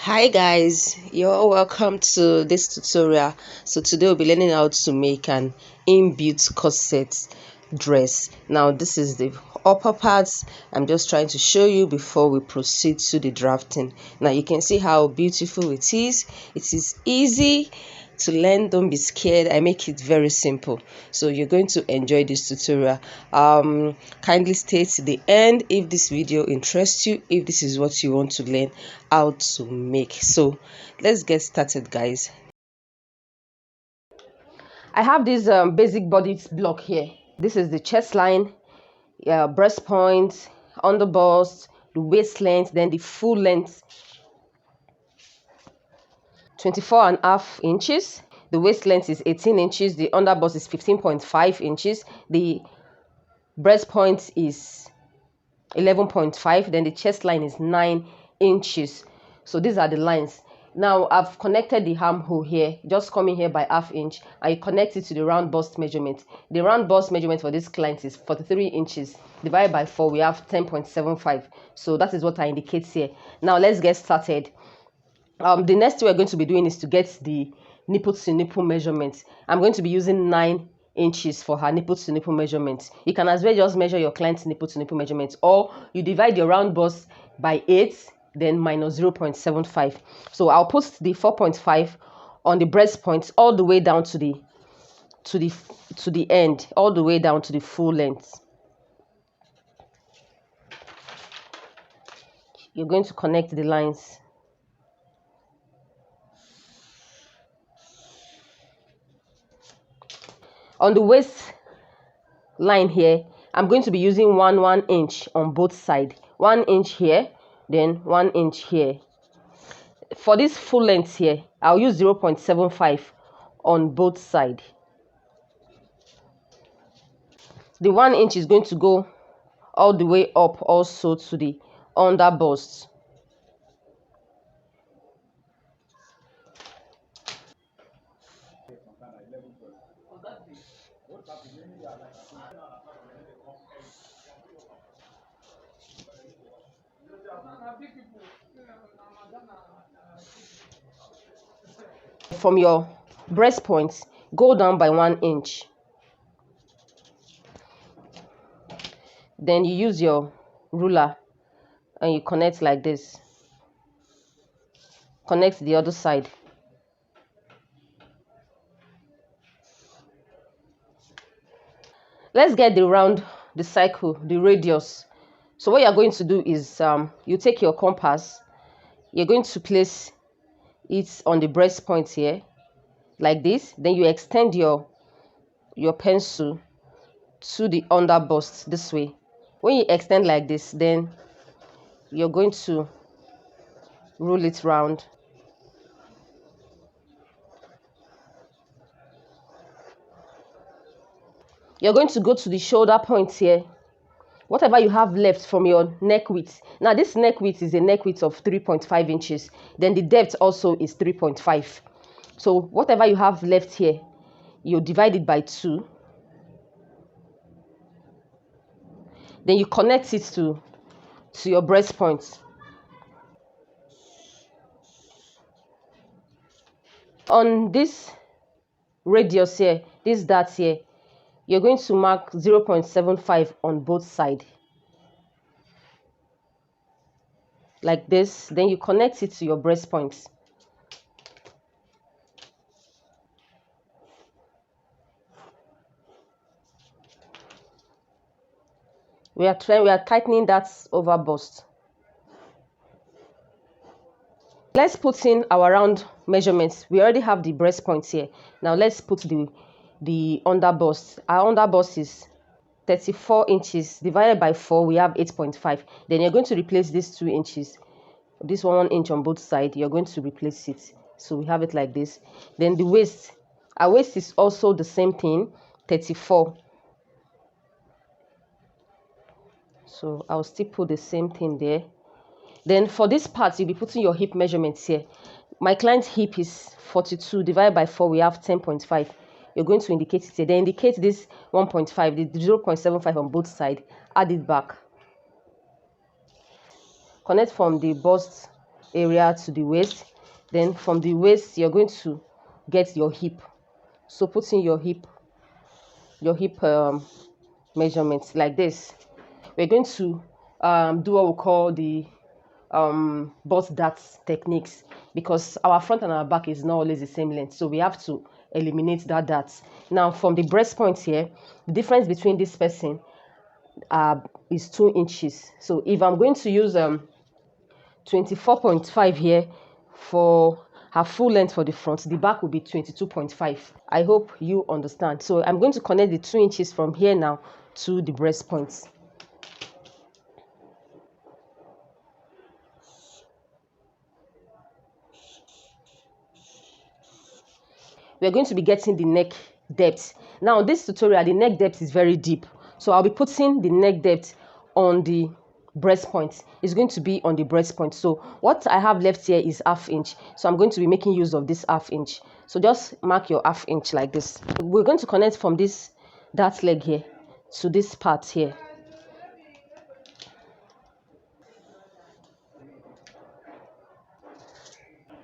Hi guys, you're welcome to this tutorial. So today we'll be learning how to make an inbuilt corset dress. Now this is the upper parts. I'm just trying to show you before we proceed to the drafting. Now you can see how beautiful it is. It is easy to learn. Don't be scared. I make it very simple, so you're going to enjoy this tutorial. Kindly stay to the end if this video interests you, if this is what you want to learn how to make. So let's get started, guys. I have this basic body block here. This is the chest line, breast point, under bust, the waist length, then the full length, 24.5 inches. The waist length is 18 inches. The under bust is 15.5 inches. The breast point is 11.5. Then the chest line is 9 inches. So these are the lines. Now I've connected the armhole here. Just come in here by ½ inch. I connect it to the round bust measurement. The round bust measurement for this client is 43 inches. Divided by 4, we have 10.75. So that is what I indicate here. Now let's get started. The next thing we're going to be doing is to get the nipple to nipple measurement. I'm going to be using 9 inches for her nipple to nipple measurement. You can as well just measure your client's nipple to nipple measurement, or you divide your round bust by 8, then minus 0.75. So I'll put the 4.5 on the breast point all the way down to the end, all the way down to the full length. You're going to connect the lines. On the waist line here, I'm going to be using 1 inch on both sides. 1 inch here, then 1 inch here. For this full length here, I'll use 0.75 on both sides. The 1 inch is going to go all the way up also to the under bust. From your breast point, go down by 1 inch. Then you use your ruler and you connect like this. Connect the other side. Let's get the circle, the radius. So what you're going to do is you take your compass. You're going to place it on the breast point here, like this. Then you extend your pencil to the under bust this way. When you extend like this, then you're going to roll it round. You're going to go to the shoulder point here. Whatever you have left from your neck width. Now this neck width is a neck width of 3.5 inches. Then the depth also is 3.5. So whatever you have left here, you divide it by 2. Then you connect it to your breast point. On this radius here, this dot here, you're going to mark 0.75 on both sides. Like this. Then you connect it to your breast point. We are tightening that over bust. Let's put in our round measurements. We already have the breast points here. Now let's put the under bust. Our under bust is 34 inches. Divided by 4, we have 8.5. Then you're going to replace these 2 inches. This 1 inch on both sides. You're going to replace it. So we have it like this. Then the waist. Our waist is also the same thing, 34. So I'll still put the same thing there. Then for this part, you'll be putting your hip measurements here. My client's hip is 42. Divided by 4, we have 10.5. You're going to indicate it here. Then indicate this 1.5, the 0.75 on both sides. Add it back. Connect from the bust area to the waist. Then from the waist, you're going to get your hip. So put in your hip measurements like this. We're going to do what we call the butt darts techniques, because our front and our back is not always the same length, so we have to eliminate that dart. Now from the breast point here, the difference between this person is 2 inches. So if I'm going to use 24.5 here for her full length for the front, the back will be 22.5. I hope you understand. So I'm going to connect the 2 inches from here now to the breast points. We're going to be getting the neck depth. Now this tutorial, the neck depth is very deep, so I'll be putting the neck depth on the breast point. It's going to be on the breast point. So what I have left here is ½ inch, so I'm going to be making use of this ½ inch. So just mark your ½ inch like this. We're going to connect from this dart leg here to this part here.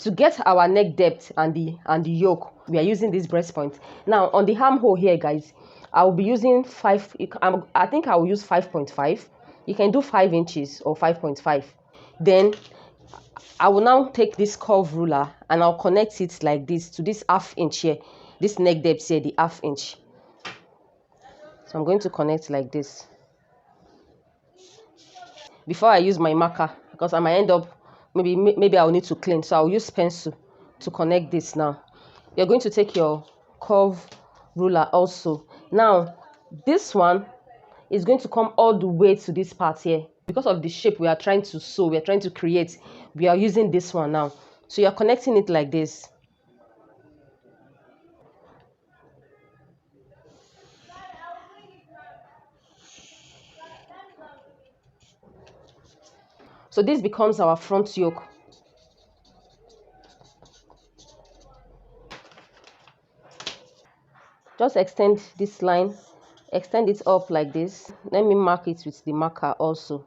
To get our neck depth and the yoke, we are using this breast point. Now on the armhole here, guys, I will be using I think I will use 5.5. You can do 5 inches or 5.5. Then I will now take this curve ruler and I'll connect it like this to this ½ inch here, this neck depth here, the ½ inch. So I'm going to connect like this before I use my marker, because I might end up maybe I'll need to clean, so I'll use pencil to connect this. Now you're going to take your curve ruler also. Now this one is going to come all the way to this part here. Because of the shape we are trying to sew, we are trying to create, we are using this one now. So you're connecting it like this. So this becomes our front yoke. Just extend this line, extend it up like this. Let me mark it with the marker also.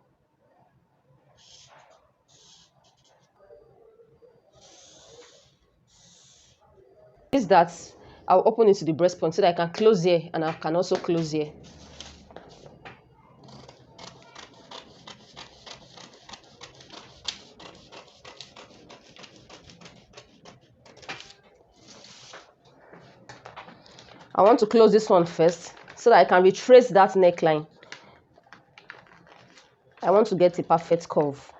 This that I'll open it to the breast point so that I can close here and I can also close here. I want to close this one first so that I can retrace that neckline. I want to get a perfect curve.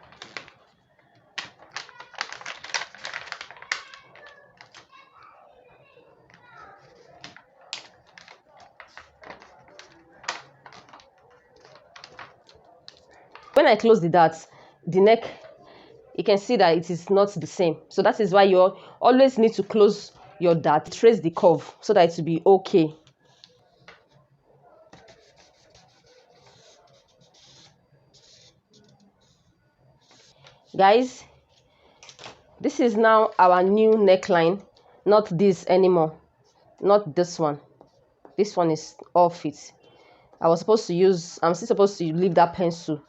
When I close the dart, the neck, you can see that it is not the same. So that is why you always need to close your dart, trace the curve so that it will be okay. Guys, this is now our new neckline, not this anymore, not this one. This one is off it. I'm still supposed to leave that pencil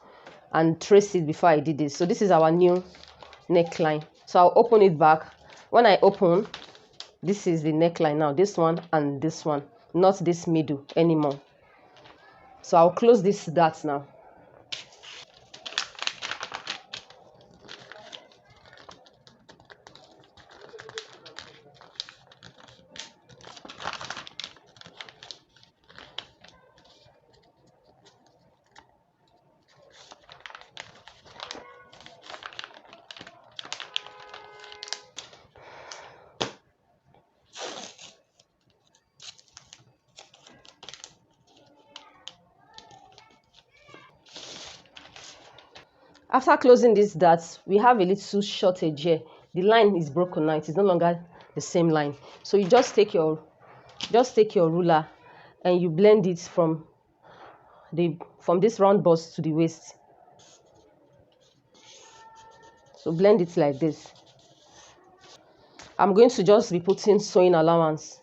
and trace it before I did this. So this is our new neckline. So I'll open it back. When I open, this is the neckline now, this one and this one, not this middle anymore. So I'll close this dart now. After closing this dart, we have a little shortage here. The line is broken now. It is no longer the same line. So you just take your ruler and you blend it from this round bust to the waist. So blend it like this. I'm going to just be putting sewing allowance.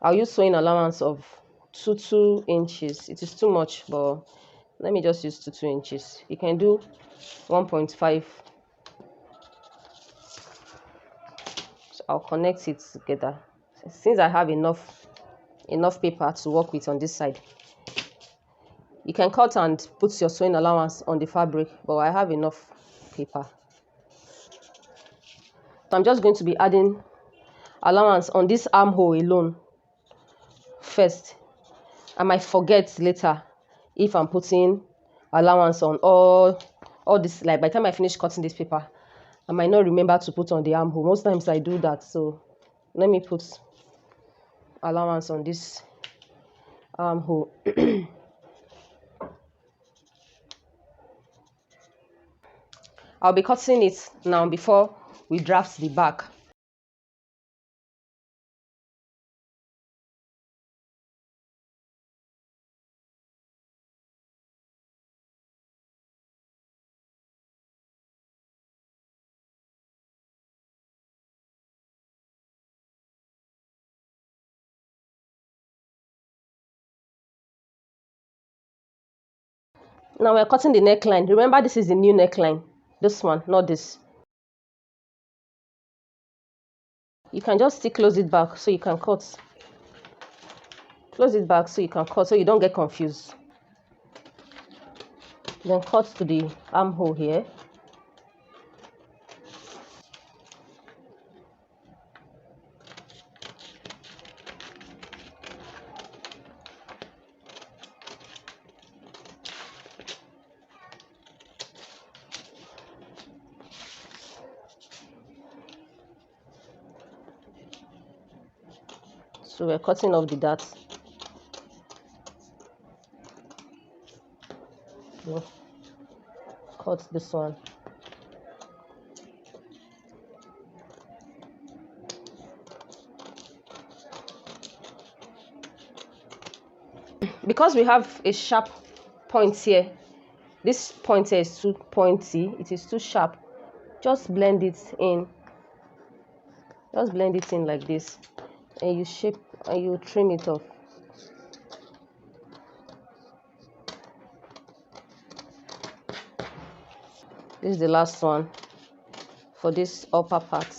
I'll use sewing allowance of 2 inches. It is too much, but let me just use 2 inches. You can do 1.5. I'll connect it together since I have enough paper to work with on this side. You can cut and put your sewing allowance on the fabric, but I have enough paper. So I'm just going to be adding allowance on this armhole alone first. I might forget later if I'm putting allowance on all this. Like by the time I finish cutting this paper, I might not remember to put on the armhole. Most times I do that, so let me put allowance on this armhole. I'll be cutting it now before we draft the back. Now we're cutting the neckline. Remember, this is the new neckline. This one, not this. You can just still close it back so you can cut. Close it back so you can cut so you don't get confused. Then cut to the armhole here. So we're cutting off the dart. So cut this one. Because we have a sharp point here, this point here is too pointy, it is too sharp. Just blend it in. Just blend it in like this, and you shape and you trim it off. This is the last one for this upper part.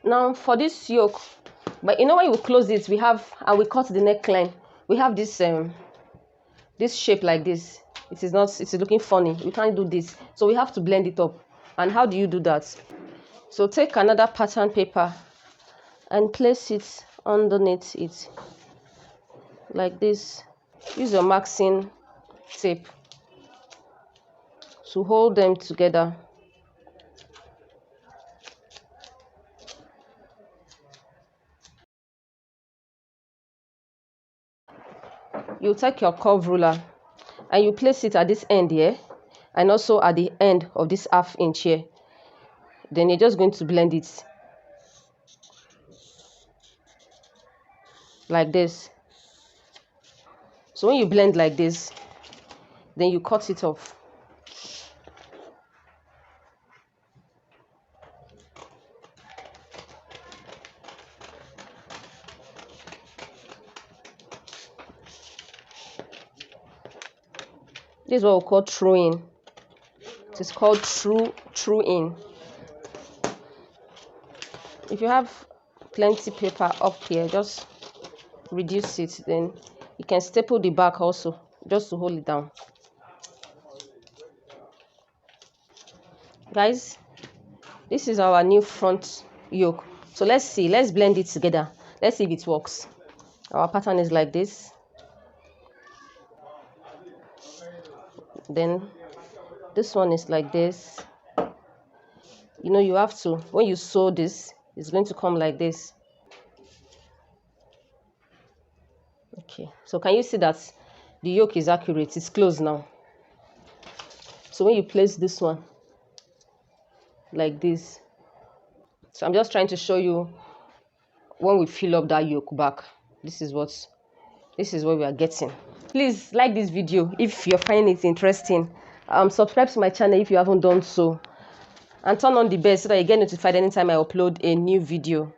Now for this yoke, but you know when you close it, we have, and we cut the neckline, we have this this shape like this. It is not, it is looking funny. We can't do this, so we have to blend it up. And how do you do that? So take another pattern paper and place it underneath it like this. Use your marking tape to hold them together. You take your curve ruler and you place it at this end here, and also at the end of this ½ inch here. Then you're just going to blend it like this. So when you blend like this, then you cut it off. This is what we call throw-in. It is called throw-in. If you have plenty paper up here, just reduce it. Then you can staple the back also, just to hold it down. Guys, this is our new front yoke. So let's see, let's blend it together. Let's see if it works. Our pattern is like this. Then this one is like this. You know, you have to, when you sew this, it's going to come like this. Okay, so can you see that the yoke is accurate? It's closed now. So when you place this one like this, So I'm just trying to show you when we fill up that yoke back. This is what we are getting. Please like this video if you're finding it interesting. Subscribe to my channel if you haven't done so, and turn on the bell so that you get notified anytime I upload a new video.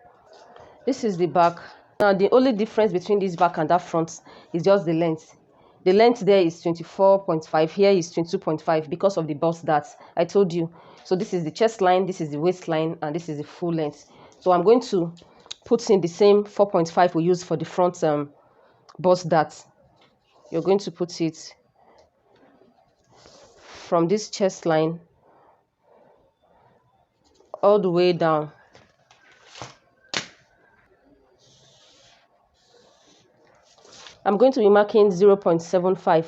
This is the back. Now the only difference between this back and that front is just the length. The length there is 24.5, here is 22.5 because of the bust that I told you. So this is the chest line, this is the waistline, and this is the full length. So I'm going to put in the same 4.5 we use for the front bust that. You're going to put it from this chest line all the way down. I'm going to be marking 0.75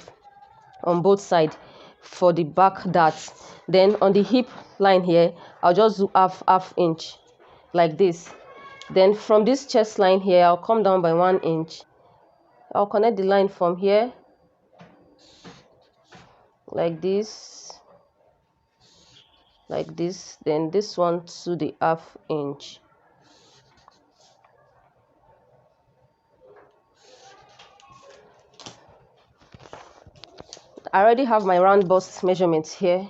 on both sides for the back dart. Then on the hip line here, I'll just do half inch like this. Then from this chest line here, I'll come down by 1 inch. I'll connect the line from here like this, then this one to the half inch. I already have my round bust measurement here.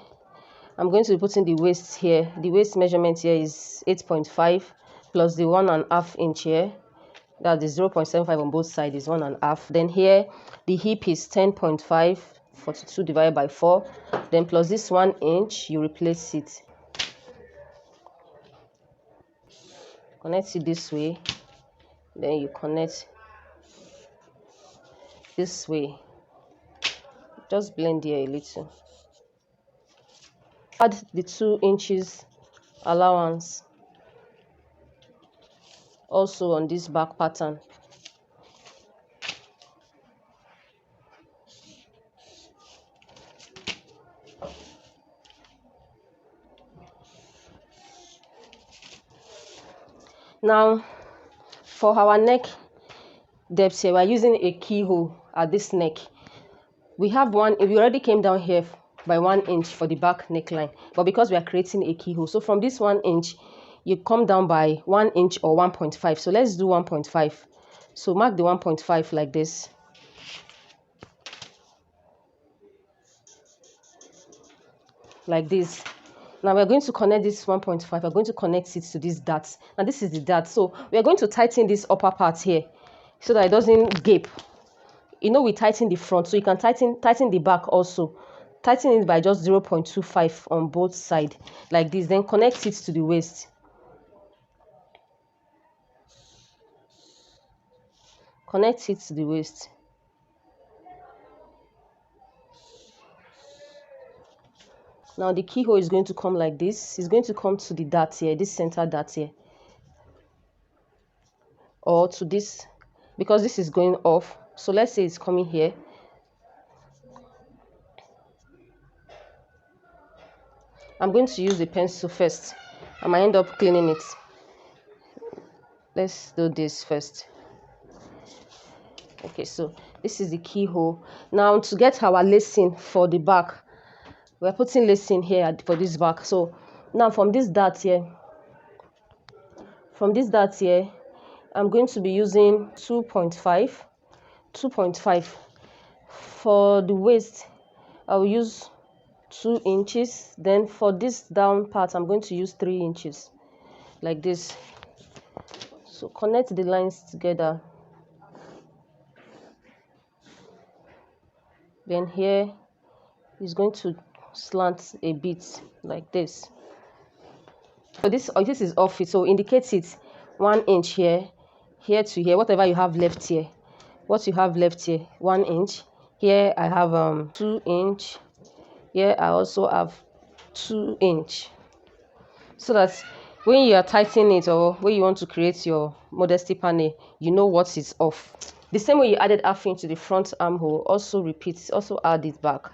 I'm going to be putting the waist here. The waist measurement here is 8.5 plus the 1.5 inch here. That's the 0.75 on both sides is 1.5. Then here the hip is 10.5, 42 divided by 4. Then plus this 1 inch, you replace it. Connect it this way. Then you connect this way. Just blend here a little. Add the 2 inches allowance also on this back pattern. Now for our neck depth here, we're using a keyhole at this neck. We have one, we already came down here by 1 inch for the back neckline, but because we are creating a keyhole, so from this 1 inch you come down by 1 inch or 1.5. So let's do 1.5. So mark the 1.5 like this. Like this. Now we're going to connect this 1.5. We're going to connect it to this dart. Now this is the dart. So we are going to tighten this upper part here so that it doesn't gape. You know, we tighten the front, so you can tighten the back also. Tighten it by just 0.25 on both sides like this. Then connect it to the waist. Connect it to the waist. Now the keyhole is going to come like this. It's going to come to the dart here, this center dart here, or to this, because this is going off. So let's say it's coming here. I'm going to use the pencil first. I might end up cleaning it. Let's do this first. Okay, so this is the keyhole. Now to get our lacing for the back, we're putting lacing here for this back. So now from this dart here, I'm going to be using 2.5. For the waist, I'll use 2 inches. Then for this down part, I'm going to use 3 inches like this. So connect the lines together. Then here is going to slant a bit like this. So this is off it, so indicate it 1 inch here to here, whatever you have left here. What you have left here, 1 inch. Here I have 2 inch. Here I also have 2 inch. So that when you are tightening it or when you want to create your modesty panel, you know what is off. The same way you added half inch to the front armhole, also repeat, also add it back.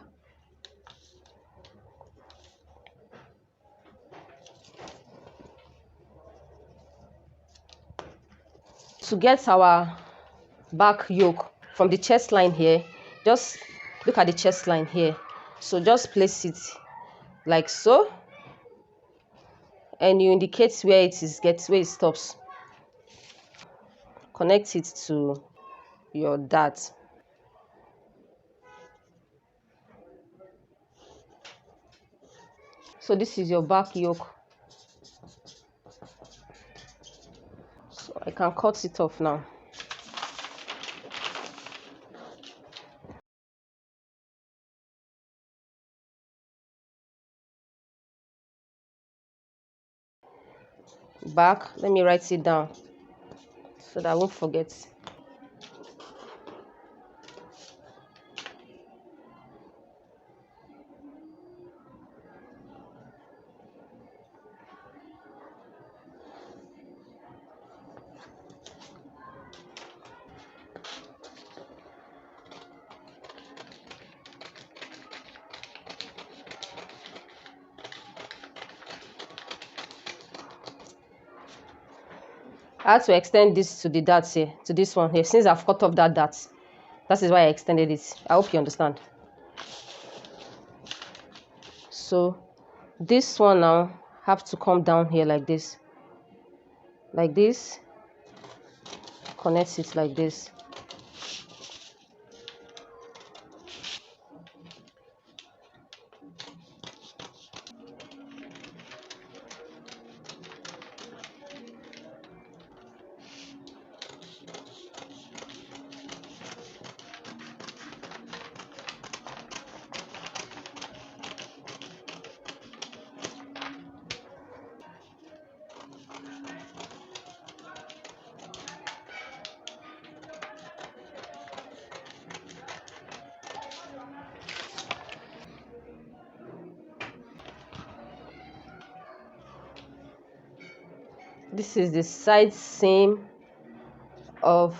To get our back yoke from the chest line here, just look at the chest line here. So just place it like so. and you indicate where it is, where it stops. Connect it to your dart. So this is your back yoke. So I can cut it off now. Back, let me write it down so that I won't forget. I had to extend this to the dart here, to this one here, since I've cut off that dart. That is why I extended it. I hope you understand. So this one now have to come down here like this. Like this. Connect it like this. This is the side seam of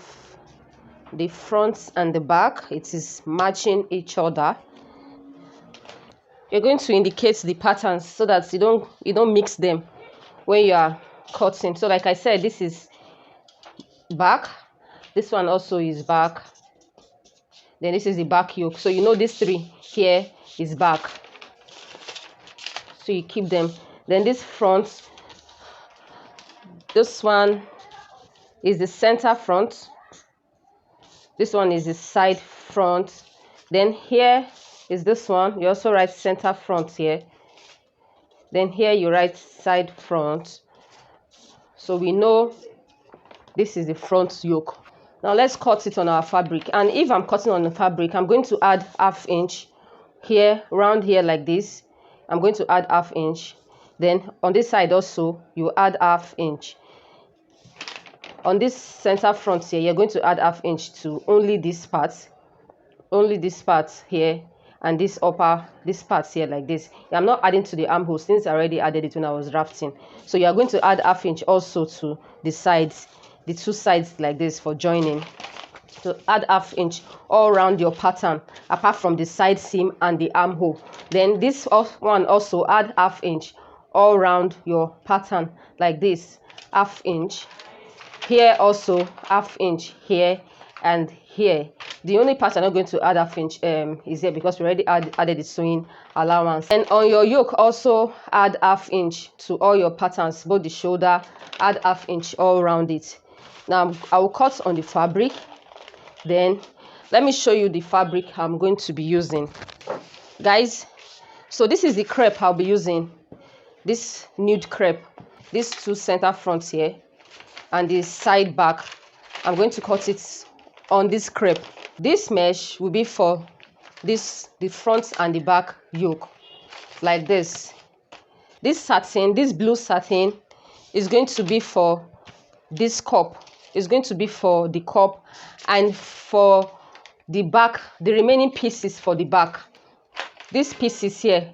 the front and the back. It is matching each other. You're going to indicate the patterns so that you don't mix them when you are cutting. So like I said, this is back, this one also is back, then this is the back yoke. So you know these three here is back, so you keep them. Then this front, this one is the center front, this one is the side front, then here is this one. You also write center front here, then here you write side front. So we know this is the front yoke. Now let's cut it on our fabric. And if I'm cutting on the fabric, I'm going to add ½ inch here, round here like this. I'm going to add ½ inch. Then on this side also, you add ½ inch. On this center front here, you're going to add ½ inch to only this part here, and this part here like this. I'm not adding to the armhole since I already added it when I was drafting. So you are going to add ½ inch also to the sides, the two sides like this for joining. So add ½ inch all around your pattern apart from the side seam and the armhole. Then this one also add ½ inch all around your pattern like this, ½ inch. Here also ½ inch here and here. The only part I'm not going to add ½ inch is here because we already added the sewing allowance. And on your yoke also add ½ inch to all your patterns, both the shoulder, add ½ inch all around it. Now I will cut on the fabric. Then let me show you the fabric I'm going to be using, guys. So this is the crepe I'll be using, this nude crepe, these two center fronts here and the side back. I'm going to cut it on this crepe. This mesh will be for the front and the back yoke like this. This satin, this blue satin, is going to be for this cup. It's going to be for the cup, and for the back, the remaining pieces for the back, these pieces here,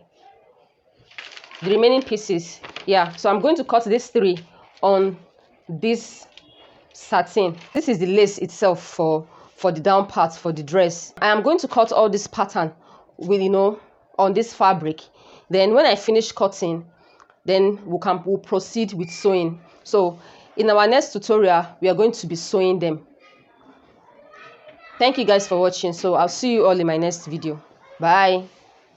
the remaining pieces, yeah. So I'm going to cut these three on this satin. This is the lace itself for the down part for the dress. I am going to cut all this pattern with, on this fabric. Then when I finish cutting, then we'll proceed with sewing. So in our next tutorial, we are going to be sewing them. Thank you guys for watching. So I'll see you all in my next video. Bye.